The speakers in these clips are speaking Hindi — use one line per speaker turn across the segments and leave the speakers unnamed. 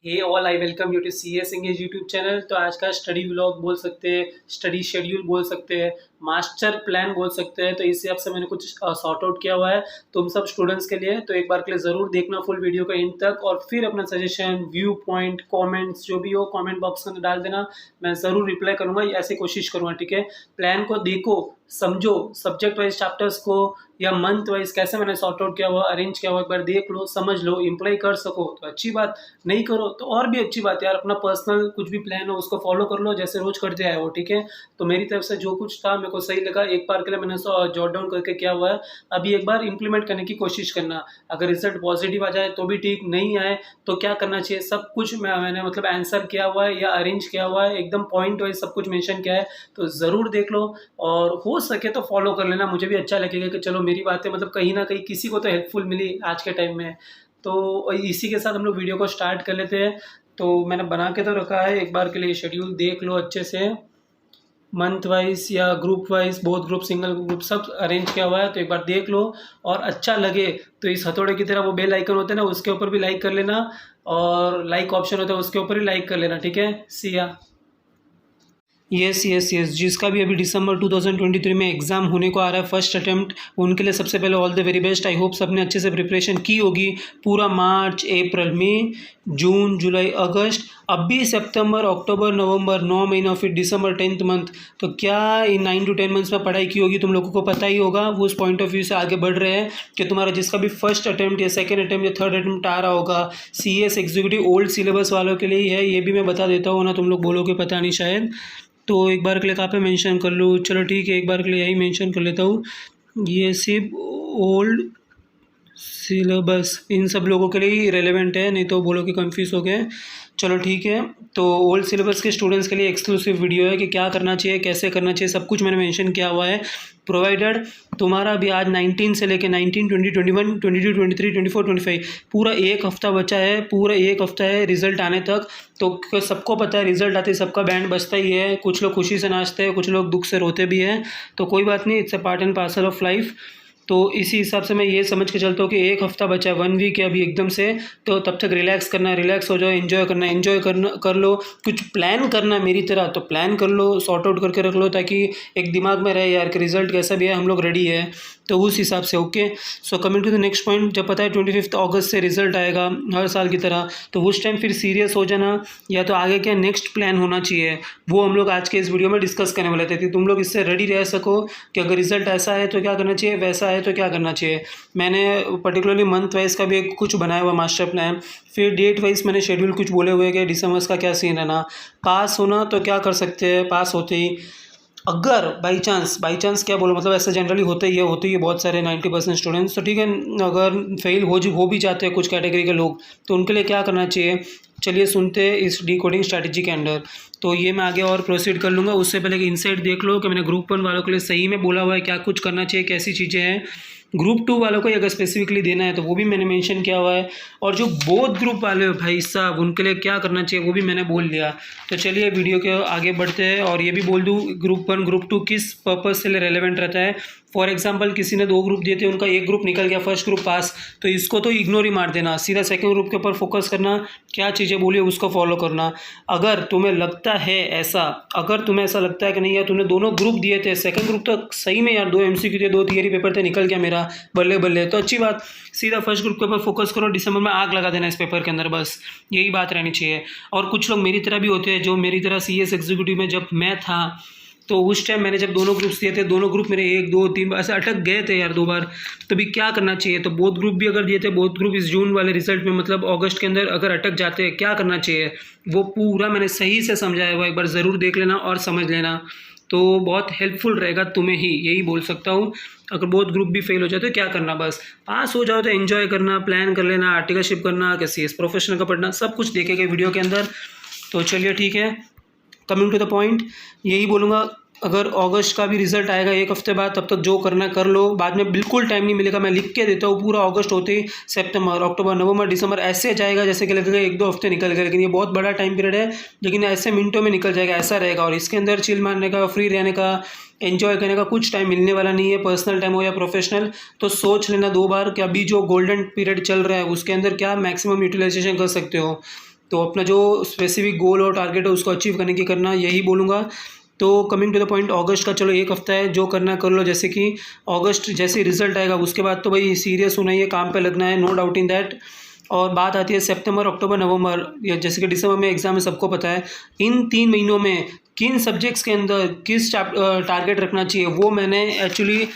Hey all, I welcome you to C S English YouTube channel. तो आज का स्टडी व्लॉग बोल सकते हैं, स्टडी शेड्यूल बोल सकते हैं, मास्टर प्लान बोल सकते हैं। तो इस हिसाब से मैंने कुछ सॉर्ट आउट किया हुआ है तुम सब स्टूडेंट्स के लिए। तो एक बार के लिए ज़रूर देखना फुल वीडियो का एंड तक, और फिर अपना सजेशन, व्यू पॉइंट, कमेंट्स जो भी हो कमेंट बॉक्स में डाल देना। मैं ज़रूर रिप्लाई करूँगा, ऐसे कोशिश करूँगा, ठीक है। प्लान को देखो, समझो, सब्जेक्ट वाइज चैप्टर्स को या मंथ वाइज कैसे मैंने सॉर्ट आउट किया हुआ, अरेंज किया हुआ, एक बार देख लो, समझ लो, इम्प्लाई कर सको तो अच्छी बात, नहीं करो तो और भी अच्छी बात है यार। अपना पर्सनल कुछ भी प्लान हो उसको फॉलो कर लो जैसे रोज करते आए हो, ठीक है। तो मेरी तरफ से जो कुछ था मेरे को सही लगा, एक बार के लिए मैंने जॉट डाउन करके किया हुआ है। अभी एक बार इंप्लीमेंट करने की कोशिश करना, अगर रिजल्ट पॉजिटिव आ जाए तो भी ठीक, नहीं आए तो क्या करना चाहिए, सब कुछ मैंने मतलब आंसर किया हुआ है या अरेंज किया हुआ है, एकदम पॉइंट वाइज सब कुछ मेंशन किया है। तो ज़रूर देख लो और हो सके तो फॉलो कर लेना, मुझे भी अच्छा लगेगा कि चलो मेरी बातें मतलब कहीं ना कहीं किसी को तो हेल्पफुल मिली आज के टाइम में। तो इसी के साथ हम लोग वीडियो को स्टार्ट कर लेते हैं। तो मैंने बना के तो रखा है, एक बार के लिए शेड्यूल देख लो अच्छे से, मंथ वाइज या group wise, both group, single group, सब अरेंज किया हुआ है। तो एक बार देख लो और अच्छा लगे तो इस हथौड़े की तरह वो बेल आइकन होते हैं ना, उसके ऊपर भी लाइक कर लेना, और लाइक ऑप्शन होता है उसके ऊपर ही लाइक कर लेना, ठीक है। सिया यस यस यस, जिसका भी अभी दिसंबर 2023 में एग्ज़ाम होने को आ रहा है, फर्स्ट अटेम्प्ट, उनके लिए सबसे पहले all the very best. I hope सबने अच्छे से प्रिपरेशन की होगी पूरा मार्च, अप्रैल, मई, जून, जुलाई, अगस्त, अब भी सितंबर, अक्टूबर, नवंबर, 9 महीना, फिर दिसंबर 10th मंथ। तो क्या इन 9 to 10 मंथ्स में पढ़ाई की होगी तुम लोगों को पता ही होगा। वो उस पॉइंट ऑफ व्यू से आगे बढ़ रहे हैं कि तुम्हारा जिसका भी फर्स्ट अटेम्प्ट या सेकंड अटेम्प्ट या थर्ड अटेम्प्ट आ रहा होगा, C S executive old syllabus वालों के लिए ही है, ये भी मैं बता देता हूँ ना, तुम लोग बोलोगे पता नहीं शायद। तो एक बार के लिए कहाँ पे मेंशन कर लूँ, चलो ठीक है, एक बार के लिए यही मेंशन कर लेता हूँ। ये सिर्फ ओल्ड सिलेबस इन सब लोगों के लिए ही रेलेवेंट है, नहीं तो बोलो कि कंफ्यूज हो गए। चलो ठीक है, तो ओल्ड सिलेबस के स्टूडेंट्स के लिए एक्सक्लूसिव वीडियो है कि क्या करना चाहिए, कैसे करना चाहिए, सब कुछ मैंने मेंशन किया हुआ है। प्रोवाइडेड तुम्हारा भी आज 19 से लेके 19, 20, 21, 22, 23, 24, 25 पूरा एक हफ्ता बचा है, पूरा एक हफ्ता है रिजल्ट आने तक। तो सबको पता है रिजल्ट आते ही सबका बैंड बजता ही है, कुछ लोग खुशी से नाचते हैं, कुछ लोग दुख से रोते भी हैं। तो कोई बात नहीं, it's a part and parcel of life. तो इसी हिसाब से मैं ये समझ के चलता हूँ कि एक हफ्ता बचा है, 1 वीक है अभी एकदम से। तो तब तक रिलैक्स करना है, रिलैक्स हो जाओ, एंजॉय करना है, एंजॉय करना कर लो, कुछ प्लान करना है मेरी तरह तो प्लान कर लो, सॉर्ट आउट करके रख लो, ताकि एक दिमाग में रहे यार कि रिजल्ट कैसा भी है हम लोग रेडी है। तो उस हिसाब से okay. So coming to the next point, जब पता है 25 अगस्त से रिजल्ट आएगा हर साल की तरह, तो उस टाइम फिर सीरियस हो जाना, या तो आगे क्या नेक्स्ट प्लान होना चाहिए, वो हम लोग आज के इस वीडियो में डिस्कस करने वाले थे कि तुम लोग इससे रेडी रह सको कि अगर रिजल्ट ऐसा है तो क्या करना चाहिए, वैसा है तो क्या करना चाहिए। मैंने पर्टिकुलरली मंथ वाइज का भी एक कुछ बनाया हुआ मास्टर प्लान, फिर डेट वाइज मैंने शेड्यूल कुछ बोले हुए कि दिसंबर का क्या सीन है ना। पास होना तो क्या कर सकते हैं, पास होते ही अगर बाई चांस क्या बोलो, मतलब ऐसा जनरली होते ही है बहुत सारे 90% स्टूडेंट्स, तो ठीक है। अगर फेल हो भी जाते हैं कुछ कैटेगरी के लोग, तो उनके लिए क्या करना चाहिए, चलिए सुनते हैं इस डिकोडिंग स्ट्रैटेजी के अंडर। तो ये मैं आगे और प्रोसीड कर लूँगा, उससे पहले कि इनसाइट देख लो कि मैंने ग्रुप 1 वालों के लिए सही में बोला हुआ है क्या कुछ करना चाहिए, कैसी चीज़ें हैं। ग्रुप 2 वालों को अगर स्पेसिफिकली देना है तो वो भी मैंने मेंशन किया हुआ है, और जो बोथ ग्रुप वाले हो भाई साहब उनके लिए क्या करना चाहिए वो भी मैंने बोल दिया। तो चलिए वीडियो के आगे बढ़ते हैं, और ये भी बोल दूँ ग्रुप 1 ग्रुप 2 किस पर्पज़ से लिए रेलेवेंट रहता है। फॉर एग्जांपल किसी ने 2 ग्रुप दिए थे, उनका एक ग्रुप निकल गया, फर्स्ट ग्रुप पास, तो इसको तो इग्नोर ही मार देना, सीधा सेकंड ग्रुप के ऊपर फोकस करना, क्या चीज़ें बोली उसको फॉलो करना। अगर तुम्हें लगता है ऐसा, अगर तुम्हें ऐसा लगता है कि नहीं यार तुमने दोनों ग्रुप दिए थे, सेकंड ग्रुप तो सही में यार 2 MCQ थे, 2 थियरी पेपर थे, निकल गया मेरा, बल्ले बल्ले, तो अच्छी बात, सीधा फर्स्ट ग्रुप के ऊपर फोकस करो, दिसंबर में आग लगा देना इस पेपर के अंदर, बस यही बात रहनी चाहिए। और कुछ लोग मेरी तरह भी होते हैं, जो मेरी तरह CS एग्जीक्यूटिव में जब मैं था, तो उस टाइम मैंने जब दोनों ग्रुप्स दिए थे, दोनों ग्रुप मेरे 1 2 3 ऐसे अटक गए थे यार 2 बार। तो भी क्या करना चाहिए, तो बोथ ग्रुप भी अगर दिए थे, बोथ ग्रुप इस जून वाले रिजल्ट में मतलब अगस्त के अंदर अगर अटक जाते हैं, क्या करना चाहिए, वो पूरा मैंने सही से समझाया हुआ, एक बार ज़रूर देख लेना और समझ लेना, तो बहुत हेल्पफुल रहेगा तुम्हें ही, यही बोल सकता हूँ। अगर बोथ ग्रुप भी फेल हो जाए तो क्या करना, बस पास हो जाओ तो एंजॉय करना, प्लान कर लेना, आर्टिकलशिप करना, कैसे CS प्रोफेशनल का पढ़ना, सब कुछ देखेंगे वीडियो के अंदर। तो चलिए ठीक है, कमिंग टू द पॉइंट, यही बोलूँगा, अगर अगस्त का भी रिजल्ट आएगा एक हफ्ते बाद, तब तक जो करना कर लो, बाद में बिल्कुल टाइम नहीं मिलेगा, मैं लिख के देता हूँ, पूरा अगस्त होते ही सितंबर, अक्टूबर, नवंबर, दिसंबर ऐसे जाएगा जैसे कि लगेगा 1 2 हफ्ते निकल गए, लेकिन ये बहुत बड़ा टाइम पीरियड है, लेकिन ऐसे मिनटों में निकल जाएगा, ऐसा रहेगा। और इसके अंदर चिल मारने का, फ्री रहने का, एंजॉय करने का कुछ टाइम मिलने वाला नहीं है, पर्सनल टाइम हो या प्रोफेशनल। तो सोच लेना 2 बार कि अभी जो गोल्डन पीरियड चल रहा है उसके अंदर क्या मैक्सिमम यूटिलाइजेशन कर सकते हो। तो अपना जो स्पेसिफिक गोल और टारगेट है उसको अचीव करने की करना, यही बोलूँगा। तो कमिंग टू द पॉइंट, अगस्त का चलो 1 हफ्ता है, जो करना है कर लो। जैसे कि अगस्त जैसे रिजल्ट आएगा उसके बाद तो भाई सीरियस होना ही है, काम पे लगना है, नो डाउट इन दैट। और बात आती है सितंबर, अक्टूबर, नवंबर, या जैसे कि दिसंबर में एग्जाम है, सबको पता है। इन 3 महीनों में किन सब्जेक्ट्स के अंदर किस टारगेट रखना चाहिए, वो मैंने एक्चुअली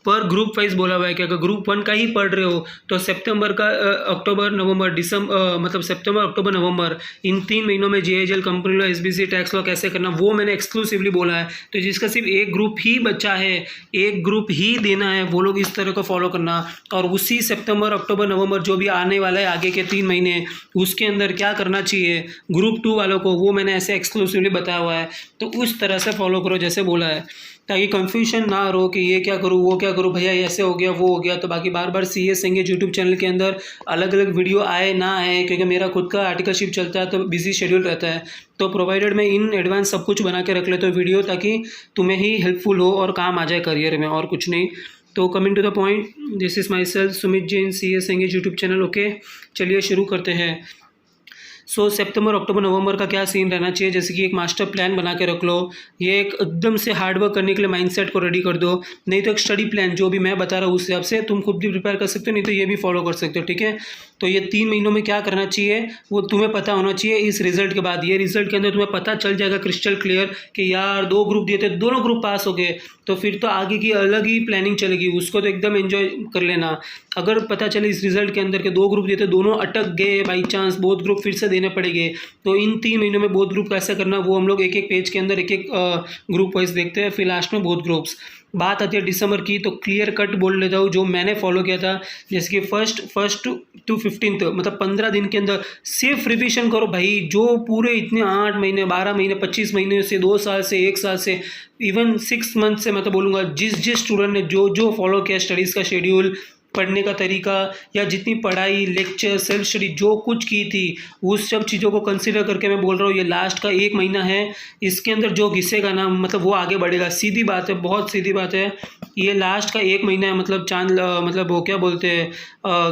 पर ग्रुप वाइज बोला हुआ है कि अगर ग्रुप 1 का ही पढ़ रहे हो तो सितंबर का, अक्टूबर, नवंबर, दिसंबर, मतलब सितंबर, अक्टूबर, नवंबर, इन 3 महीनों में JHL, company law, SBC, tax law कैसे करना, वो मैंने एक्सक्लूसिवली बोला है। तो जिसका सिर्फ एक ग्रुप ही बचा है, एक ग्रुप ही देना है, वो लोग इस तरह को फॉलो करना। और उसी सितंबर, अक्टूबर, नवंबर जो भी आने वाला है आगे के 3 महीने, उसके अंदर क्या करना चाहिए ग्रुप 2 वालों को, वो मैंने ऐसे एक्सक्लूसिवली बताया हुआ है। तो उस तरह से फॉलो करो जैसे बोला है, ताकि कंफ्यूजन ना हो कि ये क्या करूँ वो क्या करूँ, भैया ऐसे हो गया वो हो गया। तो बाकी बार बार CS एंगेज यूट्यूब चैनल के अंदर अलग अलग वीडियो आए ना आए, क्योंकि मेरा खुद का आर्टिकलशिप चलता है तो बिजी शेड्यूल रहता है, तो प्रोवाइडेड मैं इन एडवांस सब कुछ बना के रख लेता हूँ वीडियो, ताकि तुम्हें ही हेल्पफुल हो और काम आ जाए करियर में, और कुछ नहीं। तो coming to the point, this is myself Sumit Jain, CS engage YouTube channel. Okay, चलिए शुरू करते हैं। सितंबर, अक्टूबर, नवंबर का क्या सीन रहना चाहिए, जैसे कि एक मास्टर प्लान बना के रख लो। ये एक एकदम से हार्डवर्क करने के लिए माइंडसेट को रेडी कर दो। नहीं तो एक स्टडी प्लान जो भी मैं बता रहा हूँ उस हिसाब से तुम खुद भी प्रिपेयर कर सकते हो, नहीं तो ये भी फॉलो कर सकते हो, ठीक है। तो ये 3 महीनों में क्या करना चाहिए वो तुम्हें पता होना चाहिए। इस रिजल्ट के बाद, ये रिजल्ट के अंदर तुम्हें पता चल जाएगा क्रिस्टल क्लियर कि यार 2 ग्रुप दिए थे, दोनों ग्रुप पास हो गए, तो फिर तो आगे की अलग ही प्लानिंग चलेगी, उसको तो एकदम एंजॉय कर लेना। अगर पता चले इस रिजल्ट के अंदर के 2 ग्रुप दिए थे, दोनों अटक गए बाई चांस, बोथ ग्रुप फिर से देने पड़ेंगे, तो इन 3 महीनों में बोथ ग्रुप कैसे करना, वो हम लोग एक एक पेज के अंदर एक एक ग्रुप वाइज देखते हैं, फिर लास्ट में बोथ ग्रुप्स। बात आती है दिसंबर की, तो क्लियर कट बोल लेता हूँ जो मैंने फॉलो किया था। जैसे कि फर्स्ट टू 15th, मतलब 15 दिन के अंदर सिर्फ रिविजन करो भाई, जो पूरे इतने 8 महीने, 12 महीने, 25 महीने से, 2 साल से, 1 साल से, इवन 6 मंथ से, मैं तो बोलूँगा जिस स्टूडेंट ने जो जो फॉलो किया स्टडीज़ का शेड्यूल, पढ़ने का तरीका, या जितनी पढ़ाई, लेक्चर, सेल्फ स्टडी जो कुछ की थी, उस सब चीज़ों को कंसिडर करके मैं बोल रहा हूँ ये लास्ट का 1 महीना है, इसके अंदर जो घिसेगा ना, मतलब वो आगे बढ़ेगा। सीधी बात है, बहुत सीधी बात है। ये लास्ट का 1 महीना है, मतलब मतलब वो क्या बोलते हैं,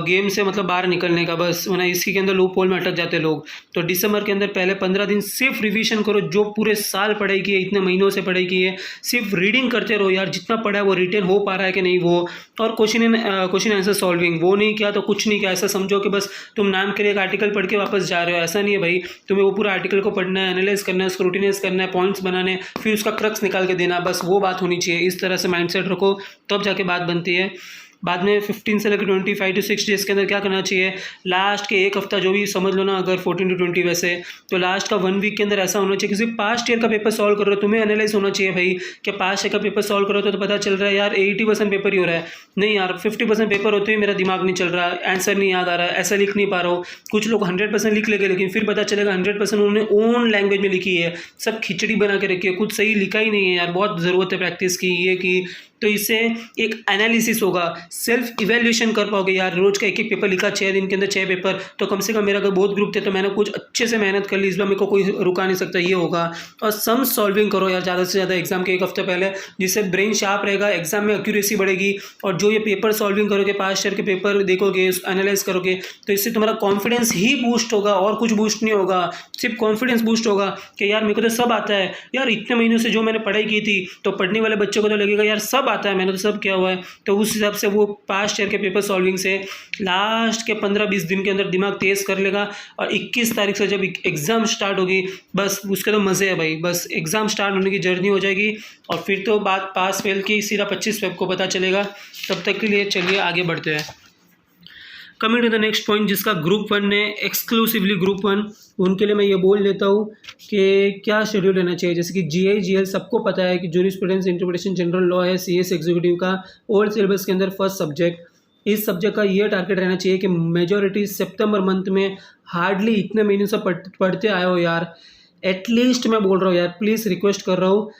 गेम से मतलब बाहर निकलने का, बस, वरना इसी के अंदर लूप होल में अटक जाते लोग। तो दिसंबर के अंदर पहले 15 दिन सिर्फ रिविजन करो, जो पूरे साल पढ़ाई की है, इतने महीनों से पढ़ाई की है, सिर्फ रीडिंग करते रहो यार, जितना पढ़ा है वो रिटेन हो पा रहा है कि नहीं वो। और क्वेश्चन आंसर सॉल्विंग, वो नहीं किया तो कुछ नहीं किया, ऐसा समझो कि बस तुम नाम के लिए एक आर्टिकल पढ़ के वापस जा रहे हो, ऐसा नहीं है भाई। तुम्हें वो पूरा आर्टिकल को पढ़ना है, एनालाइज करना है, स्क्रूटिनाइज करना है, पॉइंट्स बनाने, फिर उसका क्रक्स निकाल के देना, बस वो बात होनी चाहिए। इस तरह से माइंडसेट रखो, तब जाके बात बनती है। बाद में 15 से लेकर 25 to 6 डेज़ के अंदर क्या करना चाहिए, लास्ट के 1 हफ्ता जो भी समझ लो ना, अगर 14 to 20 वैसे, तो लास्ट का 1 वीक के अंदर ऐसा होना चाहिए, किसी पास्ट ईयर का पेपर सॉल्व कर रहे हो, तुम्हें एनालाइज होना चाहिए भाई कि पास्ट ईयर का पेपर सॉल्व करो तो पता चल रहा है यार 80% पेपर ही हो रहा है, नहीं यार 50% पेपर होते हुए मेरा दिमाग नहीं चल रहा, आंसर नहीं याद आ रहा है, ऐसा लिख नहीं पा रहा हूँ। कुछ लोग 100% लिख लेंगे, लेकिन फिर पता चलेगा 100% उन्होंने ओन लैंग्वेज में लिखी है, सब खिचड़ी बना के रखी है, कुछ सही लिखा ही नहीं है यार। बहुत ज़रूरत है प्रैक्टिस की, ये की, तो इससे एक एनालिसिस होगा, सेल्फ इवैल्यूएशन कर पाओगे यार। रोज़ का एक एक पेपर लिखा, 6 दिन के अंदर 6 पेपर, तो कम से कम मेरा अगर बहुत ग्रुप थे तो मैंने कुछ अच्छे से मेहनत कर ली, इस बार मेरे को कोई रुका नहीं सकता, ये होगा। और सम सॉल्विंग करो यार ज़्यादा से ज़्यादा एग्जाम के 1 हफ्ते पहले, जिससे ब्रेन शार्प रहेगा, एग्जाम में एक्यूरेसी बढ़ेगी। और जो ये पेपर सॉल्विंग करोगे, पास्ट ईयर के पेपर देखोगे, एनालाइज करोगे, तो इससे तुम्हारा कॉन्फिडेंस ही बूस्ट होगा, और कुछ बूस्ट नहीं होगा, सिर्फ कॉन्फिडेंस बूस्ट होगा कि यार मेरे को तो सब आता है यार, इतने महीनों से जो मैंने पढ़ाई की थी। तो पढ़ने वाले बच्चों को तो लगेगा यार सब आता है, मैंने तो सब किया हुआ है। तो उस हिसाब से वो पास्ट ईयर के पेपर सॉल्विंग से लास्ट के 15-20 दिन के अंदर दिमाग तेज कर लेगा। और 21 तारीख से जब एग्ज़ाम स्टार्ट होगी, बस उसके तो मज़े है भाई, बस एग्ज़ाम स्टार्ट होने की जर्नी हो जाएगी, और फिर तो बात पास फेल की सीधा 25 फेब को पता चलेगा। तब तक के लिए चलिए आगे बढ़ते हैं। Coming to the next point, जिसका ग्रुप 1 ने एक्सक्लूसिवली ग्रुप 1, उनके लिए मैं ये बोल लेता हूँ कि क्या शेड्यूल रहना चाहिए। जैसे कि GI GL सबको पता है कि जूरिस्प्रूडेंस, इंटरप्रिटेशन, जनरल लॉ है, CS एग्जीक्यूटिव का ओल्ड सिलेबस के अंदर फर्स्ट सब्जेक्ट। इस सब्जेक्ट का ये टारगेट रहना चाहिए कि मेजॉरिटी सितंबर मंथ में, हार्डली इतने महीने से पढ़ते आए हो यार, एटलीस्ट मैं बोल रहा हूँ यार, प्लीज़ रिक्वेस्ट कर रहा हूँ,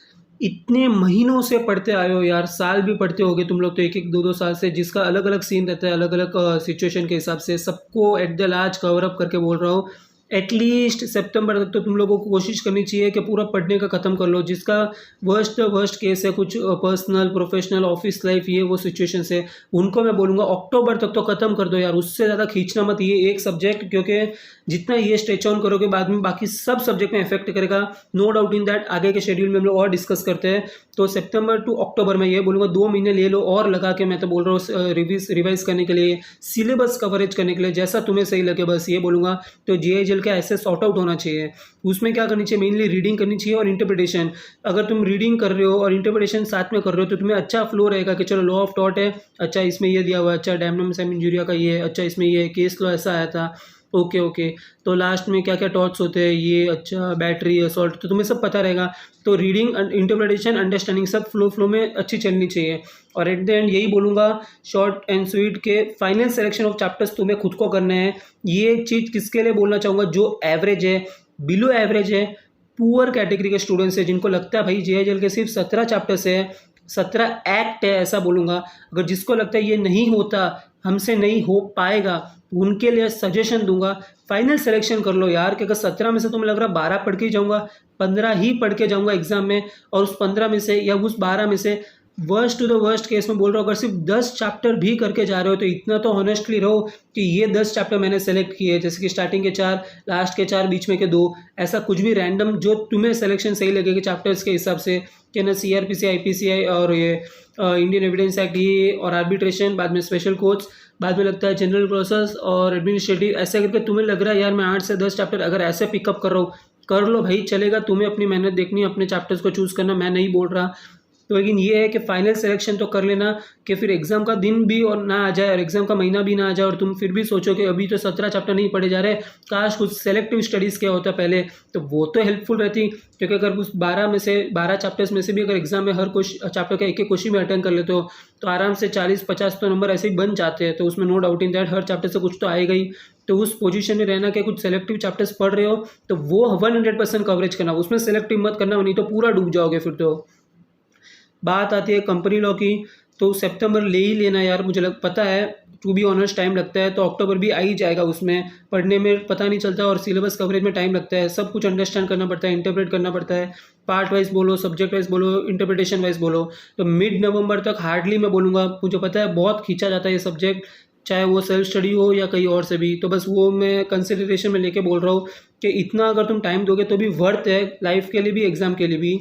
इतने महीनों से पढ़ते आए हो यार, साल भी पढ़ते होगे तुम लोग तो, 1-1, 2-2 साल से, जिसका अलग अलग सीन रहता है, अलग अलग सिचुएशन के हिसाब से, सबको at the last cover up करके बोल रहा हूँ, एटलीस्ट सितंबर तक तो तुम लोगों को कोशिश करनी चाहिए कि पूरा पढ़ने का ख़त्म कर लो। जिसका वर्स्ट केस है, कुछ पर्सनल प्रोफेशनल ऑफिस लाइफ ये वो सिचुएशन है, उनको मैं बोलूँगा अक्टूबर तक तो ख़त्म कर दो यार, उससे ज़्यादा खींचना मत ये एक सब्जेक्ट, क्योंकि जितना ये स्ट्रेच ऑन करोगे बाद में बाकी सब सब्जेक्ट में इफेक्ट करेगा। No doubt in that. आगे के शेड्यूल में हम लोग और डिस्कस करते हैं। तो सितंबर टू अक्टूबर में ये बोलूँगा 2 महीने ले लो और लगा के, मैं तो बोल रहा हूँ रिवाइज करने के लिए, सिलेबस कवरेज करने के लिए, जैसा तुम्हें सही लगे बस ये बोलूँगा। तो JIGL का ऐसे सॉर्ट आउट होना चाहिए। उसमें क्या करनी चाहिए, मेनली रीडिंग करनी चाहिए और इंटरप्रिटेशन। अगर तुम रीडिंग कर रहे हो और इंटरप्रिटेशन साथ में कर रहे हो तो तुम्हें अच्छा फ्लो रहेगा कि चलो लॉ ऑफ थॉट है, अच्छा इसमें ये दिया हुआ है, अच्छा डैमनम सेम इंजूरिया का ये है, अच्छा इसमें ये केस लॉ ऐसा आया था, ओके तो लास्ट में क्या क्या टॉट्स होते हैं ये, अच्छा बैटरी असॉल्ट, तो तुम्हें सब पता रहेगा। तो रीडिंग इंटरप्रिटेशन अंडरस्टैंडिंग सब फ्लो में अच्छी चलनी चाहिए। और एट द एंड यही बोलूँगा, शॉर्ट एंड स्वीट के फाइनल सिलेक्शन ऑफ चैप्टर्स तुम्हें खुद को करना है। ये चीज़ किसके लिए बोलना चाहूँगा, जो एवरेज है, बिलो एवरेज है, पुअर कैटेगरी के स्टूडेंट्स है, जिनको लगता है भाई JIGL के सिर्फ 17 चैप्टर्स है, 17 एक्ट है, ऐसा बोलूँगा। अगर जिसको लगता है ये नहीं होता, हमसे नहीं हो पाएगा, उनके लिए सजेशन दूंगा, फाइनल सिलेक्शन कर लो यार। कि अगर 17 में से तुम्हें लग रहा 12 पढ़ के ही जाऊँगा, 15 ही पढ़ के जाऊँगा एग्जाम में, और उस 15 में से या उस 12 में से worst to the worst case में बोल रहा हूँ, अगर सिर्फ 10 चैप्टर भी करके जा रहे हो तो इतना तो ऑनेस्टली रहो कि ये 10 चैप्टर मैंने सेलेक्ट किए, जैसे कि स्टार्टिंग के 4, लास्ट के 4, बीच में के 2, ऐसा कुछ भी रैंडम जो तुम्हें सिलेक्शन सही लगेगा चैप्टर्स के हिसाब से, कि ना CRPC IPCI और ये इंडियन एविडेंस एक्ट ये और आर्बिट्रेशन, बाद में स्पेशल कोर्ट्स, बाद में लगता है जनरल प्रोसेस और एडमिनिस्ट्रेटिव, ऐसे करके तुम्हें लग रहा है यार मैं 8 से 10 चैप्टर अगर ऐसे पिकअप कर रहा हूँ, कर लो भाई, चलेगा। तुम्हें अपनी मेहनत देखनी है, अपने चैप्टर्स को चूज़ करना, मैं नहीं बोल रहा। तो लेकिन ये है कि फाइनल सिलेक्शन तो कर लेना, कि फिर एग्जाम का दिन भी और ना आ जाए और एग्जाम का महीना भी ना आ जाए और तुम फिर भी सोचो कि अभी तो 17 चैप्टर नहीं पढ़े जा रहे, काश कुछ सेलेक्टिव स्टडीज़ क्या होता पहले, तो वो तो हेल्पफुल रहती। क्योंकि अगर उस 12 चैप्टर्स में से भी अगर एग्जाम में हर कुछ चैप्टर का एक क्वेश्चन में अटेंड कर लेते हो तो आराम से 40-50 तो नंबर ऐसे ही बन जाते हैं। तो उसमें नो डाउट इन दैट हर चैप्टर से कुछ तो आएगा ही। तो उस पोजीशन में रहना कि कुछ सेलेक्टिव चैप्टर्स पढ़ रहे हो तो वो 100% कवरेज करना, उसमें सेलेक्टिव मत करना, नहीं तो पूरा डूब जाओगे फिर तो। बात आती है कंपनी लॉ की, तो सितंबर ले ही लेना यार, मुझे पता है टू बी ऑनेस्ट टाइम लगता है, तो अक्टूबर भी आ ही जाएगा, उसमें पढ़ने में पता नहीं चलता और सिलेबस कवरेज में टाइम लगता है, सब कुछ अंडरस्टैंड करना पड़ता है, इंटरप्रेट करना पड़ता है, पार्ट वाइज बोलो, सब्जेक्ट वाइज बोलो, इंटरप्रिटेशन वाइज बोलो। तो मिड नवंबर तक हार्डली मैं बोलूँगा, मुझे पता है बहुत खींचा जाता है ये सब्जेक्ट, चाहे वो सेल्फ स्टडी हो या कहीं और से भी। तो बस वो मैं कंसिडरेशन में लेके बोल रहा हूँ कि इतना अगर तुम टाइम दोगे तो भी वर्थ है, लाइफ के लिए भी एग्जाम के लिए भी।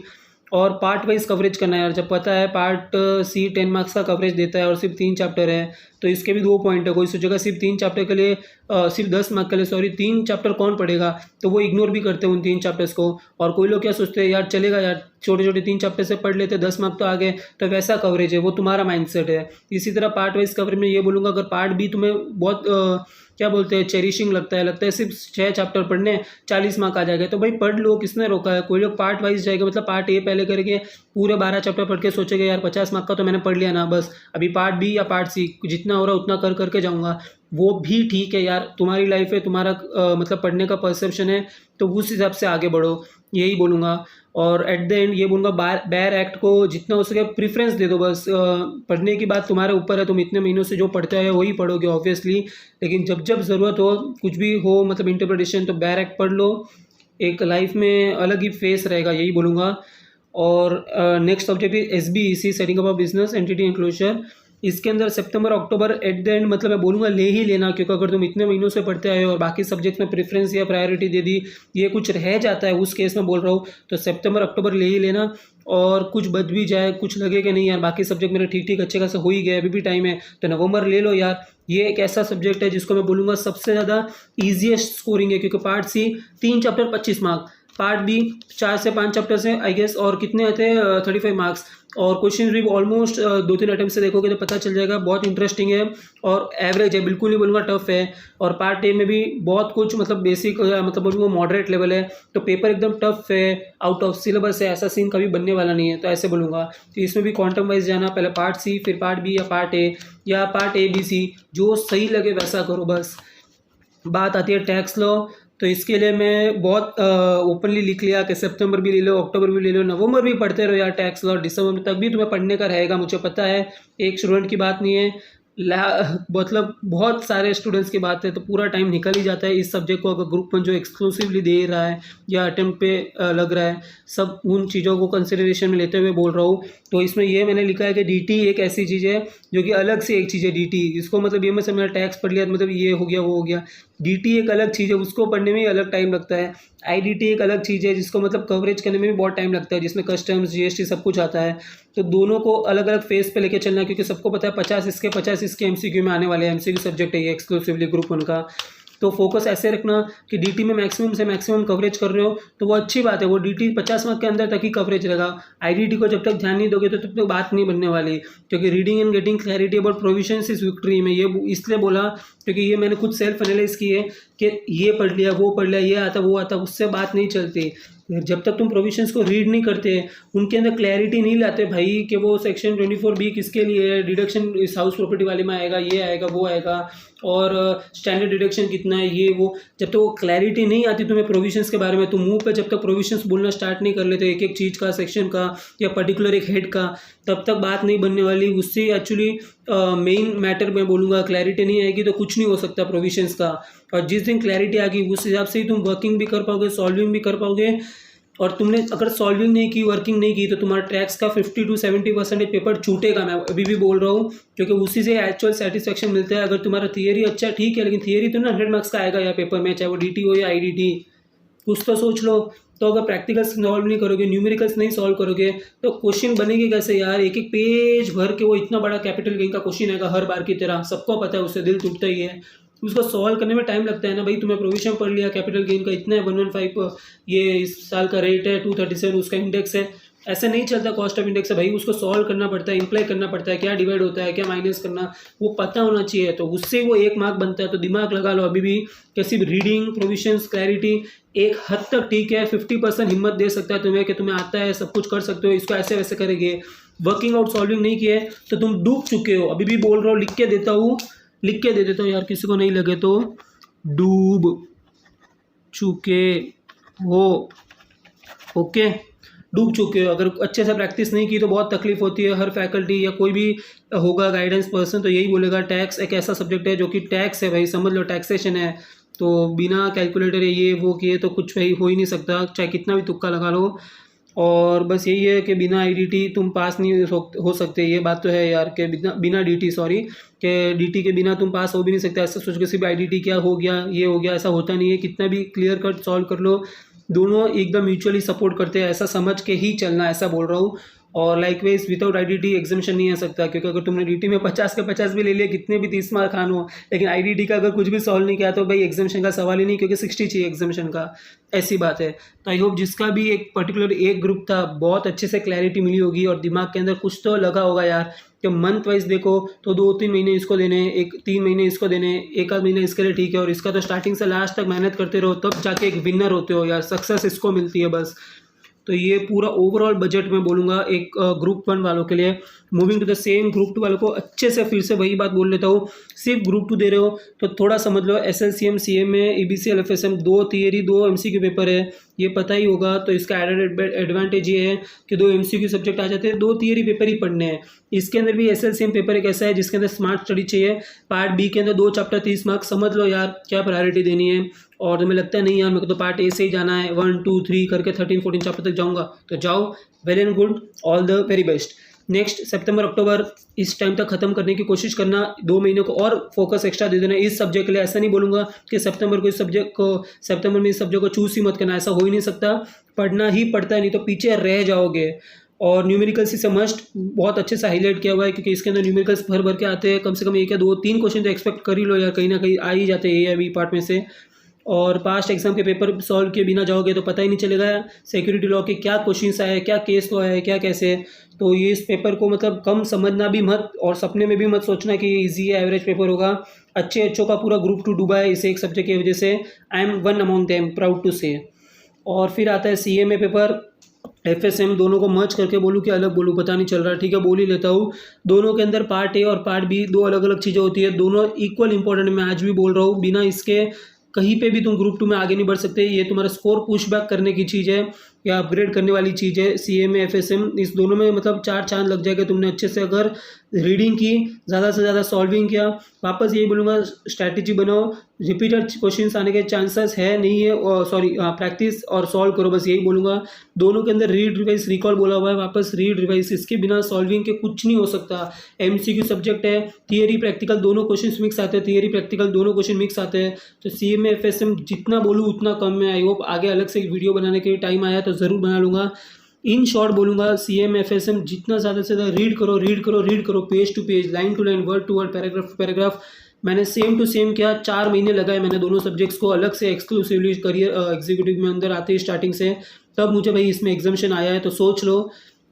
और पार्ट वाइज कवरेज करना है यार, जब पता है पार्ट C 10 मार्क्स का कवरेज देता है और सिर्फ 3 चैप्टर है, तो इसके भी 2 पॉइंट है। कोई सोचेगा सिर्फ 3 चैप्टर के लिए सिर्फ 10 मार्क के लिए, सॉरी 3 चैप्टर कौन पढ़ेगा, तो वो इग्नोर भी करते हैं उन 3 चैप्टर्स को। और कोई लोग क्या सोचते हैं, यार चलेगा यार छोटे छोटे 3 चैप्टर से पढ़ लेते, 10 मार्क तो आ गए, तो वैसा कवरेज है, वो तुम्हारा माइंडसेट है। इसी तरह पार्ट वाइज कवरेज में ये बोलूँगा, अगर पार्ट भी तुम्हें बहुत क्या बोलते हैं चेरिशिंग लगता है सिर्फ 6 चैप्टर पढ़ने 40 मार्क आ जाएगा, तो भाई पढ़ लो, किसने रोका है। कोई लोग पार्ट वाइज जाएगा, मतलब पार्ट A पहले करके पूरे 12 चैप्टर पढ़ के सोचेगा यार 50 मार्क का तो मैंने पढ़ लिया ना, बस अभी पार्ट B या पार्ट C जितना हो रहा है उतना कर करके जाऊँगा, वो भी ठीक है यार, तुम्हारी लाइफ है, तुम्हारा मतलब पढ़ने का परसेप्शन है, तो उस हिसाब से आगे बढ़ो, यही बोलूँगा। और एट द एंड ये बोलूँगा, बैर एक्ट को जितना हो सके प्रीफ्रेंस दे दो बस। पढ़ने की बात तुम्हारे ऊपर है, तुम इतने महीनों से जो पढ़ते हो वही पढ़ोगे ऑब्वियसली, लेकिन जब जब ज़रूरत हो कुछ भी हो मतलब इंटरप्रिटेशन, तो बैर एक्ट पढ़ लो, एक लाइफ में अलग ही फेस रहेगा, यही बोलूँगा। और नेक्स्ट सब्जेक्ट है SBEC, setting up business entity enclosure. इसके अंदर सितंबर अक्टूबर एट द एंड मतलब मैं बोलूँगा ले ही लेना, क्योंकि अगर तुम इतने महीनों से पढ़ते आए हो और बाकी सब्जेक्ट में प्रेफरेंस या प्रायोरिटी दे दी, ये कुछ रह जाता है, उस केस में बोल रहा हूँ, तो सितंबर अक्टूबर ले ही लेना। और कुछ बच भी जाए, कुछ लगे कि नहीं यार बाकी सब्जेक्ट मेरे ठीक ठीक अच्छे खासा हो ही गए, अभी भी टाइम है, तो नवंबर ले लो यार। ये एक ऐसा सब्जेक्ट है जिसको मैं बोलूँगा सबसे ज़्यादा ईजीएस्ट स्कोरिंग है, क्योंकि part C 3 chapter 25 mark, part B 4 से 5 चैप्टर से आई गेस, और कितने आते हैं 35 मार्क्स, और क्वेश्चन भी ऑलमोस्ट 2-3 अटेम्प्ट से देखोगे तो पता चल जाएगा, बहुत इंटरेस्टिंग है और एवरेज है, बिल्कुल नहीं बोलूँगा टफ है। और पार्ट A में भी बहुत कुछ मतलब बेसिक मतलब बोलूँगा मॉडरेट लेवल है, तो पेपर एकदम टफ है, आउट ऑफ सिलेबस है, ऐसा सीन कभी बनने वाला नहीं है, तो ऐसे बोलूँगा। तो इसमें भी क्वांटम वाइज जाना, पहले पार्ट C फिर पार्ट B या पार्ट A या पार्ट ABC, जो सही लगे वैसा करो बस। बात आती है टैक्स लॉ, तो इसके लिए मैं बहुत ओपनली लिख लिया कि सितंबर भी ले लो, अक्टूबर भी ले लो, नवंबर भी पढ़ते रहो यार टैक्स लॉ, दिसंबर तक भी तुम्हें पढ़ने का रहेगा, मुझे पता है, एक स्टूडेंट की बात नहीं है। मतलब बहुत सारे स्टूडेंट्स की बात है तो पूरा टाइम निकल ही जाता है इस सब्जेक्ट को, अगर ग्रुप 1 जो एक्सक्लूसिवली दे रहा है या अटेम्प्ट पे लग रहा है, सब उन चीज़ों को कंसिडरेशन में लेते हुए बोल रहा हूँ। तो इसमें ये मैंने लिखा है कि डीटी एक ऐसी चीज़ है जो कि अलग से एक चीज़ है। डीटी इसको मतलब ये मैं समझ टैक्स पढ़ लिया मतलब ये हो गया वो हो गया। डीटी एक अलग चीज़ है, उसको पढ़ने में ही अलग टाइम लगता है। आईडीटी एक अलग चीज़ है जिसको मतलब कवरेज करने में भी बहुत टाइम लगता है, जिसमें कस्टम्स जीएसटी सब कुछ आता है। तो दोनों को अलग अलग फेस पे लेके चलना है, क्योंकि सबको पता है 50 इसके एमसीक्यू में आने वाले हैं। एमसीक्यू सब्जेक्ट है ये एक्सक्लूसिवली ग्रुप 1 का। तो फोकस ऐसे रखना कि डीटी में मैक्सिमम से मैक्सिमम कवरेज कर रहे हो तो वो अच्छी बात है, वो डीटी 50 मार्क के अंदर तक ही कवरेज रहेगा। आईडीटी को जब तक ध्यान नहीं दोगे तो तब तक बात नहीं बनने वाली, क्योंकि reading and getting clarity about provisions is victory में ये इसलिए बोला क्योंकि ये मैंने खुद सेल्फ एनालाइज की है कि ये पढ़ लिया वो पढ़ लिया, ये आता वो आता, उससे बात नहीं चलती। जब तक तुम प्रोविजंस को रीड नहीं करते, उनके अंदर क्लैरिटी नहीं लाते भाई कि वो सेक्शन 24B किसके लिए है, डिडक्शन इस हाउस प्रॉपर्टी वाले में आएगा, ये आएगा वो आएगा, और स्टैंडर्ड डिडक्शन कितना है ये वो, जब तक वो क्लैरिटी नहीं आती तुम्हें प्रोविजंस के बारे में, तो मुंह पे जब तक प्रोविजंस बोलना स्टार्ट नहीं कर लेते एक एक चीज़ का, सेक्शन का या पर्टिकुलर एक हेड का, तब तक बात नहीं बनने वाली। उससे एक्चुअली मेन मैटर मैं बोलूँगा, क्लैरिटी नहीं आएगी तो कुछ नहीं हो सकता प्रोविजंस का। और जिस दिन क्लैरिटी आ गई उस हिसाब से ही तुम वर्किंग भी कर पाओगे, सॉल्विंग भी कर पाओगे। और तुमने अगर सॉल्विंग नहीं की, वर्किंग नहीं की, तो तुम्हारा टैक्स का 50 to 70% पेपर छूटेगा। मैं अभी भी बोल रहा हूँ, क्योंकि उसी से एक्चुअल सेटिस्फेक्शन मिलता है। अगर तुम्हारा थियरी अच्छा ठीक है, लेकिन थियरी तो ना 100 मार्क्स का आएगा या पेपर में, चाहे वो डीटी हो या आईडीटी, कुछ तो सोच लो। तो अगर प्रैक्टिकल्स सॉल्व नहीं करोगे, न्यूमेरिकल्स नहीं सॉल्व करोगे, तो क्वेश्चन बनेंगे कैसे यार? एक एक पेज भर के वो इतना बड़ा कैपिटल गेन का क्वेश्चन आएगा हर बार की तरह, सबको पता है, उससे दिल टूटता ही है। उसको सॉल्व करने में टाइम लगता है ना भाई। तुम्हें प्रोविजन पढ़ लिया, कैपिटल गेन का इतना है 115, ये इस साल का रेट है 237, उसका इंडेक्स है, ऐसे नहीं चलता कॉस्ट ऑफ इंडेक्स है भाई। उसको सॉल्व करना पड़ता है, इंप्लाई करना पड़ता है, क्या डिवाइड होता है, क्या माइनस करना, वो पता होना चाहिए। तो उससे वो 1 मार्क बनता है। तो दिमाग लगा लो अभी भी कि सिर्फ रीडिंग, प्रोविजंस, क्लैरिटी एक हद तक ठीक है, 50% हिम्मत दे सकता है तुम्हें कि तुम्हें आता है, सब कुछ कर सकते हो, इसको ऐसे वैसे करेंगे। वर्किंग आउट सॉल्विंग नहीं किए तो तुम डूब चुके हो। अभी भी बोल रहा हूँ, लिख के देता हूँ, लिख के दे देता हूँ यार, किसी को नहीं लगे तो, डूब चुके हो। ओके, डूब चुके हो। अगर अच्छे से प्रैक्टिस नहीं की तो बहुत तकलीफ होती है। हर फैकल्टी या कोई भी होगा गाइडेंस पर्सन तो यही बोलेगा, टैक्स एक ऐसा सब्जेक्ट है जो कि टैक्स है भाई, समझ लो टैक्सेशन है। तो बिना कैलकुलेटर ये वो किए तो कुछ भाई हो ही नहीं सकता, चाहे कितना भी तुक्का लगा लो। और बस यही है कि बिना आईडीटी तुम पास नहीं हो सकते, ये बात तो है यार, कि बिना डीटी, सॉरी, कि डीटी के बिना तुम पास हो भी नहीं सकते। ऐसा सोच के सिर्फ आईडीटी क्या हो गया, ये हो गया, ऐसा होता नहीं है। कितना भी क्लियर कट सॉल्व कर लो, दोनों एकदम म्यूचुअली सपोर्ट करते हैं, ऐसा समझ के ही चलना, ऐसा बोल रहा हूँ। और लाइकवाइज विदाउट आईडीटी एग्जामिनेशन नहीं आ सकता, क्योंकि अगर तुमने डीटी में 50 के 50 भी ले लिए, कितने भी 30 मार्क खान हो, लेकिन आईडीटी का अगर कुछ भी सॉल्व नहीं किया तो भाई एग्जामिनेशन का सवाल ही नहीं, क्योंकि 60 चाहिए एग्जामिनेशन का, ऐसी बात है। तो आई होप जिसका भी एक पर्टिकुलर एक ग्रुप था, बहुत अच्छे से क्लैरिटी मिली होगी और दिमाग के अंदर कुछ तो लगा होगा यार, कि मंथ वाइज देखो तो 2-3 महीने इसको देने, 3 महीने इसको देने, 1 महीने इसके लिए ठीक है, और इसका तो स्टार्टिंग से लास्ट तक मेहनत करते रहो, तब जाके एक विनर होते हो यार, सक्सेस इसको मिलती है बस। तो ये पूरा ओवरऑल बजट में बोलूँगा एक ग्रुप 1 वालों के लिए। Moving to the same group 2 वालों को अच्छे से फिर से वही बात बोल लेता हूँ, सिर्फ ग्रुप 2 दे रहे हो तो थोड़ा समझ लो, SLCM CM में EBC LFSM 2 theory 2 MCQ paper है, ये पता ही होगा। तो इसका एडेड एडवांटेज ये है कि 2 MCQ सब्जेक्ट आ जाते हैं, 2 थियरी पेपर ही पढ़ने हैं। इसके अंदर भी SLCM पेपर एक ऐसा है जिसके अंदर स्मार्ट स्टडी चाहिए। पार्ट बी के अंदर 2 चैप्टर 30 मार्क, समझ लो यार क्या प्रायोरिटी देनी है। और तुम्हें लगता है नहीं यार मेरे को तो पार्ट ए से ही जाना है, 1 2 3 करके 13-14 चैप्टर तक जाऊँगा, तो जाओ, well and good, all the very best. Next सितंबर अक्टूबर इस टाइम तक खत्म करने की कोशिश करना, 2 महीने को और फोकस एक्स्ट्रा दे देना इस सब्जेक्ट के लिए। ऐसा नहीं बोलूँगा कि सितंबर में इस सब्जेक्ट को चूज ही मत करना, ऐसा हो ही नहीं सकता, पढ़ना ही पड़ता है, नहीं तो पीछे रह जाओगे। और न्यूमेरिकल्स इसे मस्ट बहुत अच्छे से हाईलाइट किया हुआ है, क्योंकि इसके अंदर न्यूमेरिकल्स भर भर के आते हैं, कम से कम 1 या 2-3 क्वेश्चन तो एक्सपेक्ट कर ही लो यार, कहीं ना कहीं आ ही जाते हैं ए या बी पार्ट में से। और पास्ट एग्जाम के पेपर सॉल्व किए बिना जाओगे तो पता ही नहीं चलेगा सिक्योरिटी लॉ के क्या क्वेश्चंस आए, क्या केस लॉ है, क्या कैसे। तो ये इस पेपर को मतलब कम समझना भी मत, और सपने में भी मत सोचना कि ये ईजी है, एवरेज पेपर होगा। अच्छों का पूरा ग्रुप 2 डूबा है इस एक सब्जेक्ट की वजह से, I am one among them, proud to say. और फिर आता है CMA पेपर, FSM, दोनों को मर्ज करके बोलूँ कि अलग बोलूँ पता नहीं चल रहा, ठीक है बोल ही लेता हूँ। दोनों के अंदर पार्ट ए और पार्ट बी 2 अलग अलग चीज़ें होती है, दोनों इक्वल इंपॉर्टेंट। मैं आज भी बोल रहा हूँ, बिना इसके कहीं पे भी तुम ग्रुप 2 में आगे नहीं बढ़ सकते। ये तुम्हारा स्कोर पुश बैक करने की चीज़ है, या अपग्रेड करने वाली चीज़ है CMA FSM, इस दोनों में मतलब 4 चांद लग जाएगा तुमने अच्छे से अगर रीडिंग की, ज़्यादा से ज़्यादा सॉल्विंग किया। वापस यही बोलूँगा स्ट्रैटेजी बनाओ, रिपीटेड क्वेश्चंस आने के चांसेस है नहीं है, और सॉरी प्रैक्टिस और सॉल्व करो, बस यही बोलूँगा। दोनों के अंदर रीड रिवाइज रिकॉल बोला हुआ है, वापस रीड रिवाइज, इसके बिना सॉल्विंग के कुछ नहीं हो सकता। MCQ सब्जेक्ट है, थियरी प्रैक्टिकल दोनों क्वेश्चन मिक्स आते हैं, थियरी प्रैक्टिकल दोनों क्वेश्चन मिक्स आते हैं। तो CMA FSM जितना बोलूँ उतना कम है। आई होप आगे अलग से एक वीडियो बनाने के लिए टाइम आया तो ज़रूर बना लूँगा। इन शॉर्ट बोलूँगा CMA FSM जितना ज़्यादा से ज़्यादा रीड करो, रीड करो, रीड करो, page to page, line to line, word to word, paragraph to paragraph. मैंने सेम टू सेम किया, 4 महीने लगाए मैंने दोनों सब्जेक्ट्स को अलग से एक्सक्लूसिवली करियर एग्जीक्यूटिव में अंदर आते ही स्टार्टिंग से, तब मुझे भाई इसमें एग्जामेशन आया है। तो सोच लो,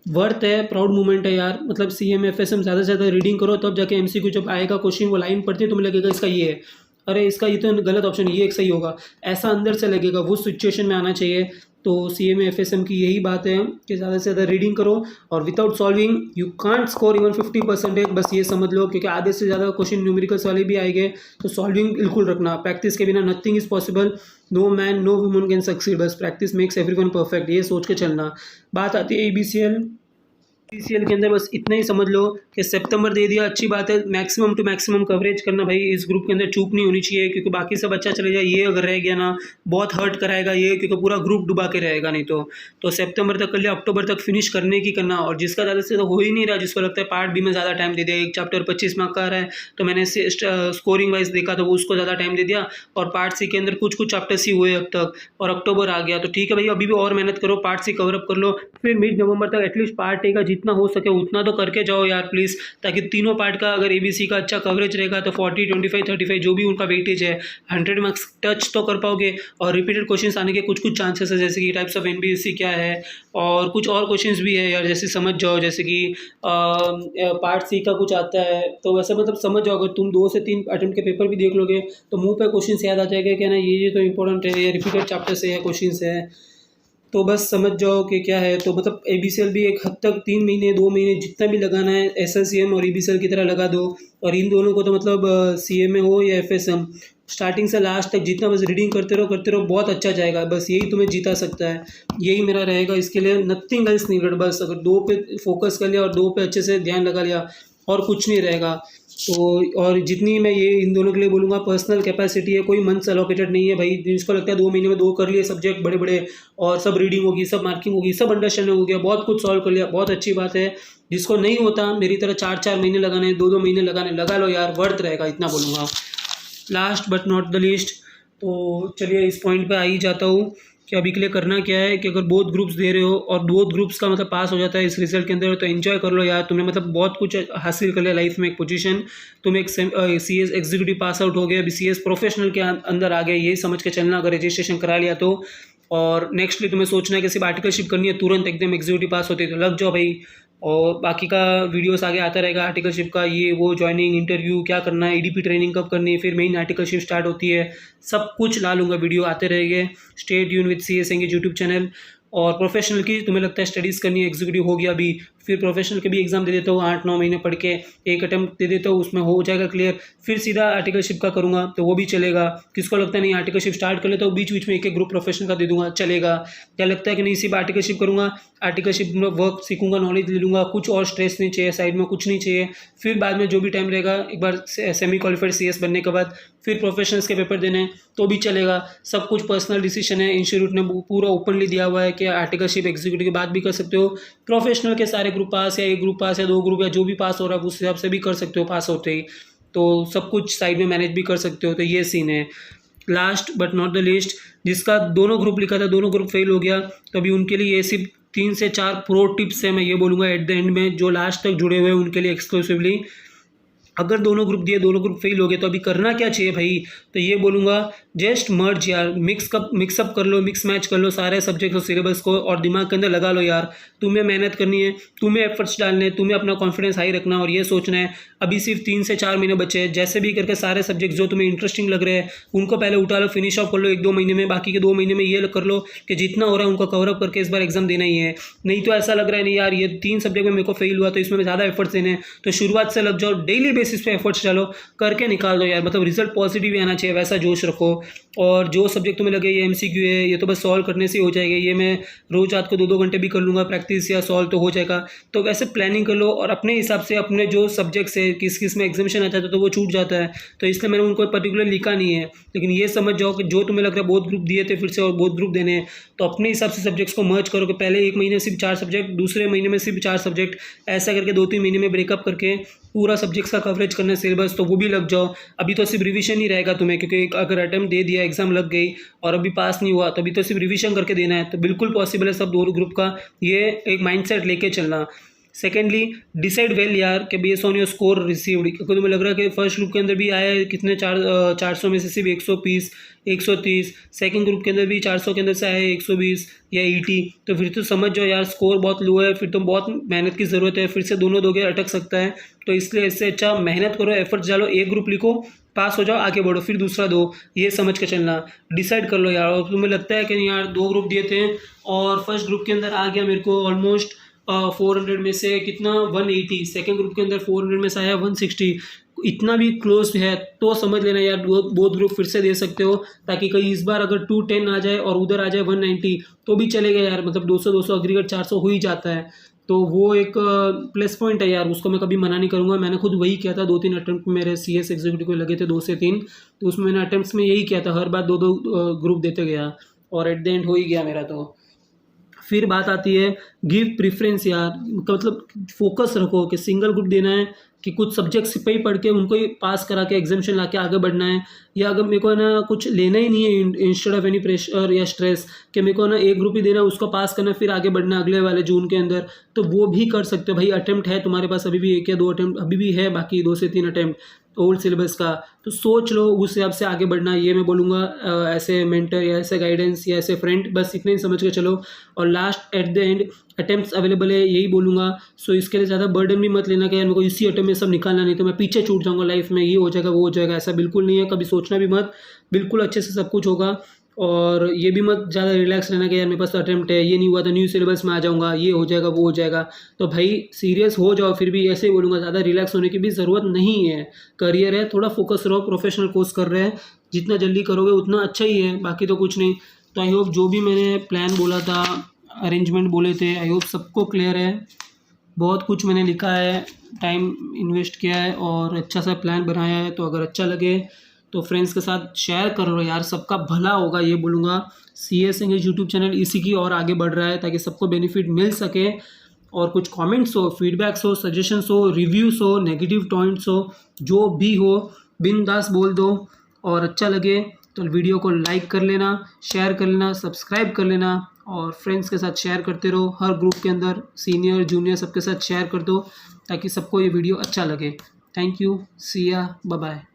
वर्थ है, प्राउड मोमेंट है यार। मतलब CMA FSM ज़्यादा से ज़्यादा रीडिंग करो, तब जाके MCQ जब आएगा क्वेश्चन, वो लाइन पढ़ती है तुम्हें लगेगा इसका ये है, अरे इसका ये तो गलत ऑप्शन, ये एक सही होगा, ऐसा अंदर से लगेगा, वो सिचुएशन में आना चाहिए। तो CMA FSM की यही बात है कि ज़्यादा से ज़्यादा रीडिंग करो, और without solving you can't score even 50%, बस ये समझ लो, क्योंकि आधे से ज़्यादा क्वेश्चन न्यूमेरिकल्स वाले भी आएंगे। तो सॉल्विंग बिल्कुल रखना, प्रैक्टिस के बिना nothing is possible, no man no woman can succeed, बस प्रैक्टिस मेक्स एवरीवन परफेक्ट, ये सोच के चलना। बात आती है EBCL के अंदर, बस इतना ही समझ लो कि सितंबर दे दिया, अच्छी बात है, मैक्सिमम टू मैक्सिमम कवरेज करना भाई, इस ग्रुप के अंदर चूक नहीं होनी चाहिए, क्योंकि बाकी सब अच्छा चले जाए, ये अगर रह गया ना बहुत हर्ट कराएगा ये, क्योंकि पूरा ग्रुप डुबा के रहेगा नहीं तो सितंबर तक कर लिया, अक्टूबर तक फिनिश करने की करना। और जिसका ज़्यादा से हो ही नहीं रहा, जिसको लगता है पार्ट बी में ज़्यादा टाइम दे दिया, एक चैप्टर 25 मार्क का आ रहा है तो मैंने स्कोरिंग वाइज देखा तो वो उसको ज़्यादा टाइम दे दिया, और पार्ट सी के अंदर कुछ चैप्टर्स ही हुए अब तक, और अक्टूबर आ गया, तो ठीक है भाई, अभी भी और मेहनत करो, पार्ट सी कवर अप कर लो, फिर मिड नवंबर तक एटलीस्ट पार्ट ए का जितना हो सके उतना तो करके जाओ यार प्लीज़, ताकि तीनों पार्ट का अगर ABC का अच्छा कवरेज रहेगा तो 40, 25, 35 जो भी उनका वेटेज है 100 मार्क्स टच तो कर पाओगे। और रिपीटेड क्वेश्चंस आने के कुछ चांसेस है, जैसे कि टाइप्स ऑफ NBSC क्या है, और कुछ और क्वेश्चंस भी है यार, जैसे समझ जाओ, जैसे कि पार्ट सी का कुछ आता है, तो वैसे मतलब समझ जाओ, अगर तुम 2 से 3 अटेम्प्ट के पेपर भी देख लोगे तो मुँह पे क्वेश्चन याद आ जाएगा कि ना ये तो इंपॉर्टेंट है, ये रिपीटेड चैप्टर से है, क्वेश्चन है, तो बस समझ जाओ कि क्या है। तो मतलब ABCL भी एक हद तक 3 महीने 2 महीने जितना भी लगाना है SLCM और EBCL की तरह लगा दो, और इन दोनों को तो मतलब CMA हो या FSM, स्टार्टिंग से लास्ट तक जितना बस रीडिंग करते रहो, बहुत अच्छा जाएगा, बस यही तुम्हें जीता सकता है, यही मेरा रहेगा इसके लिए, नथिंग एल्स नीडेड। बस अगर 2 पे फोकस कर लिया और 2 पे अच्छे से ध्यान लगा लिया, और कुछ नहीं रहेगा। तो और जितनी मैं ये इन दोनों के लिए बोलूँगा, पर्सनल कैपेसिटी है, कोई मंथ्स एलोकेटेड नहीं है भाई, जिसको लगता है 2 महीने में 2 कर लिए सब्जेक्ट बड़े बड़े, और सब रीडिंग होगी, सब मार्किंग होगी, सब अंडरस्टैंडिंग हो गया, बहुत कुछ सॉल्व कर लिया, बहुत अच्छी बात है। जिसको नहीं होता मेरी तरह 4-4 महीने लगाने, 2-2 महीने लगाने, लगा लो यार, वर्थ रहेगा, इतना बोलूँगा। Last but not the least, तो चलिए इस पॉइंट पे आ ही जाता हूँ कि अभी के लिए करना क्या है कि अगर बोथ ग्रुप्स दे रहे हो और बोथ ग्रुप्स का मतलब पास हो जाता है इस रिजल्ट के अंदर, तो एंजॉय कर लो यार, तुमने मतलब बहुत कुछ हासिल कर लिया लाइफ में, एक पोजीशन, तुम एक CS एग्जीक्यूटिव पास आउट हो गए, अभी CS प्रोफेशनल के अंदर आ गए, यही समझ के चलना अगर रजिस्ट्रेशन करा लिया तो। और नेक्स्टली तुम्हें सोचना है कि सिर्फ आर्टिकलशिप करनी है, तुरंत एकदम एग्जीक्यूटिव पास होते तो लग जाओ भाई, और बाकी का वीडियोस आगे आता रहेगा, आर्टिकलशिप का ये वो, ज्वाइनिंग इंटरव्यू क्या करना है, EDP ट्रेनिंग कब करनी है, फिर मेन आर्टिकलशिप स्टार्ट होती है, सब कुछ ला लूँगा, वीडियो आते रहेंगे। Stay tune with CS engage YouTube channel. और प्रोफेशनल की तुम्हें लगता है स्टडीज़ करनी है, एग्जीक्यूटिव हो गया अभी, फिर प्रोफेशनल के भी एग्जाम दे देता हूँ, 8-9 महीने पढ़ के एक अटेम्प्ट दे देता हूँ, उसमें हो जाएगा क्लियर, फिर सीधा आर्टिकलशिप का करूँगा तो वो भी चलेगा। किसको लगता है नहीं आर्टिकलशिप स्टार्ट कर लेता हूँ, बीच बीच में एक ग्रुप प्रोफेशनल का दे दूँगा, चलेगा। क्या लगता है कि नहीं सिर्फ आर्टिकलशिप करूँगा, आर्टिकलशिप में वर्क सीखूंगा, नॉलेज ले लूँगा, कुछ और स्ट्रेस नहीं चाहिए, साइड में कुछ नहीं चाहिए, फिर बाद में जो भी टाइम रहेगा, एक बार सेमी क्वालिफाइड CS बनने के बाद फिर प्रोफेशनल्स के पेपर देने तो भी चलेगा। सब कुछ पर्सनल डिसीजन है, इंस्टीट्यूट ने पूरा ओपनली दिया हुआ है कि आर्टिकलशिप एग्जीक्यूटिव के बाद भी कर सकते हो, प्रोफेशनल के सारे ग्रुप पास या एक ग्रुप पास या 2 ग्रुप या जो भी पास हो रहा है उस हिसाब से भी कर सकते हो पास होते ही, तो सब कुछ साइड में मैनेज भी कर सकते हो, तो ये सीन है। Last but not the least, जिसका दोनों ग्रुप लिखा था, दोनों ग्रुप फेल हो गया, तो अभी उनके लिए ये सिर्फ 3 से 4 प्रो टिप्स है, मैं ये बोलूँगा एट द एंड में, जो लास्ट तक जुड़े हुए हैं उनके लिए एक्सक्लूसिवली। अगर दोनों ग्रुप दिए, दोनों ग्रुप फेल हो गए, तो अभी करना क्या चाहिए भाई, तो ये बोलूँगा जस्ट मर्ज यार, मिक्सअप कर लो, मिक्स मैच कर लो सारे सब्जेक्ट्स और सिलेबस को, और दिमाग के अंदर लगा लो यार, तुम्हें मेहनत करनी है, तुम्हें एफर्ट्स डालने हैं, तुम्हें अपना कॉन्फिडेंस हाई रखना, और ये सोचना है अभी सिर्फ 3 से 4 महीने बचे हैं, जैसे भी करके सारे सब्जेक्ट जो तुम्हें इंटरेस्टिंग लग रहे हैं उनको पहले उठा लो, फिनिश ऑफ कर लो 1-2 महीने में, बाकी के 2 महीने में ये कर लो कि जितना हो रहा है उनको कवर अप करके इस बार एग्जाम देना ही है। नहीं तो ऐसा लग रहा है नहीं यार ये 3 सब्जेक्ट में मेरे को फेल हुआ तो इसमें ज़्यादा एफर्ट्स देने हैं, तो शुरुआत से लग जाओ, डेली बेसिस पे एफर्ट्स डालो, करके निकाल दो यार, मतलब रिजल्ट पॉजिटिव भी आना चाहिए, वैसा जोश रखो। और जो सब्जेक्ट तुम्हें लगे ये MCQ है, ये तो बस सॉल्व करने से ही हो जाएगा, ये मैं रोज रात को 2-2 घंटे भी कर लूँगा प्रैक्टिस या सॉल्व तो हो जाएगा। तो वैसे प्लानिंग कर लो और अपने हिसाब से अपने जो सब्जेक्ट्स है किस किस में एग्जामिशन आता है तो वो छूट जाता है, तो इसलिए मैंने उनको पर्टिकुलर लिखा नहीं है। लेकिन ये समझ जाओ कि जो तुम्हें लग रहा है बोथ ग्रुप दिए थे फिर से और बोथ ग्रुप देने हैं, तो अपने हिसाब से सब्जेक्ट्स को मर्ज करो कि पहले 1 महीने सिर्फ 4 सब्जेक्ट, दूसरे महीने में सिर्फ 4 सब्जेक्ट, ऐसा करके 2-3 महीने में ब्रेकअप करके पूरा सब्जेक्ट्स का कवरेज करना है सिलेबस, तो वो भी लग जाओ। अभी तो सिर्फ रिवीजन ही रहेगा तुम्हें, क्योंकि अगर अटेम्प्ट दे दिया, एग्जाम लग गई और अभी पास नहीं हुआ तो अभी तो सिर्फ रिवीजन करके देना है। तो बिल्कुल पॉसिबल है सब दोनों ग्रुप का, ये एक माइंडसेट लेके चलना। सेकेंडली, डिसाइड वेल यार कि based on your score received, क्योंकि तुम्हें लग रहा है कि फर्स्ट ग्रुप के अंदर भी आया है कितने 400 में से सिर्फ 120 130, सेकंड ग्रुप के अंदर भी 400 के अंदर से आया है 120 या 80, तो फिर तो समझ जाओ यार स्कोर बहुत लो है, फिर तो बहुत मेहनत की ज़रूरत है, फिर से दोनों दोगे अटक सकता है। तो इसलिए इससे अच्छा मेहनत करो, एफर्ट्स डालो, एक ग्रुप लिखो, पास हो जाओ, आगे बढ़ो, फिर दूसरा दो, ये समझ के चलना। डिसाइड कर लो यार। और तुम्हें लगता है कि यार 2 ग्रुप दिए थे और फर्स्ट ग्रुप के अंदर आ गया मेरे को ऑलमोस्ट 400 में से कितना 180, सेकेंड ग्रुप के अंदर 400 में से आया 160, इतना भी क्लोज है तो समझ लेना यार बोथ ग्रुप फिर से दे सकते हो, ताकि कहीं इस बार अगर 210 आ जाए और उधर आ जाए 190 तो भी चलेगा यार, मतलब 200 एग्रीगेट 400 हो ही जाता है। तो वो एक प्लस पॉइंट है यार, उसको मैं कभी मना नहीं करूँगा। मैंने खुद वही किया था, 2-3 अटैम्प्ट मेरे CS एग्जीक्यूटिव को लगे थे 2 से 3, तो उसमें मैंने अटैम्प्ट्स में यही किया था, हर बार 2-2 ग्रुप देते गया और एट द एंड हो ही गया मेरा। तो फिर बात आती है गिव प्रेफरेंस यार, मतलब फोकस रखो कि सिंगल ग्रुप देना है कि कुछ सब्जेक्ट्स पे ही पढ़ के उनको ही पास करा के एग्जामिशन ला के आगे बढ़ना है, या अगर मेरे को ना कुछ लेना ही नहीं है इंस्टेड ऑफ एनी प्रेशर या स्ट्रेस कि मेरे को ना एक ग्रुप ही देना है, उसको पास करना फिर आगे बढ़ना अगले वाले जून के अंदर, तो वो भी कर सकते हो भाई। अटेम्प्ट है तुम्हारे पास अभी भी 1 या 2 अटेम्प्ट अभी भी है, बाकी 2 से 3 अटेम्प्ट ओल्ड सिलेबस का, तो सोच लो उस हिसाब से आगे बढ़ना। ये मैं बोलूँगा ऐसे मेंटर या ऐसे गाइडेंस या ऐसे फ्रेंड, बस इतने ही समझ के चलो। और last at the end attempts available है, यही बोलूँगा। सो इसके लिए ज़्यादा बर्डन भी मत लेना कि यार मेरे को इसी अटेम्प्ट में सब निकालना, नहीं तो मैं पीछे छूट जाऊँगा लाइफ में, ये हो जाएगा वो हो जाएगा, ऐसा बिल्कुल नहीं है, कभी सोचना भी मत। बिल्कुल अच्छे से सब कुछ होगा। और ये भी मत ज़्यादा रिलैक्स रहना कि यार मेरे पास तो अटेम्प्ट है, ये नहीं हुआ तो न्यू सिलेबस में आ जाऊँगा, ये हो जाएगा वो हो जाएगा। तो भाई सीरियस हो जाओ, फिर भी ऐसे ही बोलूँगा, ज़्यादा रिलैक्स होने की भी ज़रूरत नहीं है। करियर है, थोड़ा फोकस रहो, प्रोफेशनल कोर्स कर रहे हैं, जितना जल्दी करोगे उतना अच्छा ही है, बाकी तो कुछ नहीं। तो आई होप जो भी मैंने प्लान बोला था, अरेंजमेंट बोले थे, आई होप सबको क्लियर है। बहुत कुछ मैंने लिखा है, टाइम इन्वेस्ट किया है और अच्छा सा प्लान बनाया है। तो अगर अच्छा लगे तो फ्रेंड्स के साथ शेयर करो यार, सबका भला होगा, ये बोलूँगा। CS इंग्लिश यूट्यूब चैनल इसी की और आगे बढ़ रहा है ताकि सबको बेनिफिट मिल सके। और कुछ कमेंट्स हो, फीडबैक्स हो, सजेशंस हो, रिव्यूज़ हो, नेगेटिव पॉइंट्स हो, जो भी हो बिंदास बोल दो। और अच्छा लगे तो वीडियो को लाइक कर लेना, शेयर कर लेना, सब्सक्राइब कर लेना और फ्रेंड्स के साथ शेयर करते रहो। हर ग्रुप के अंदर सीनियर जूनियर सबके साथ शेयर कर दो ताकि सबको ये वीडियो अच्छा लगे। थैंक यू, सी या, बाय बाय।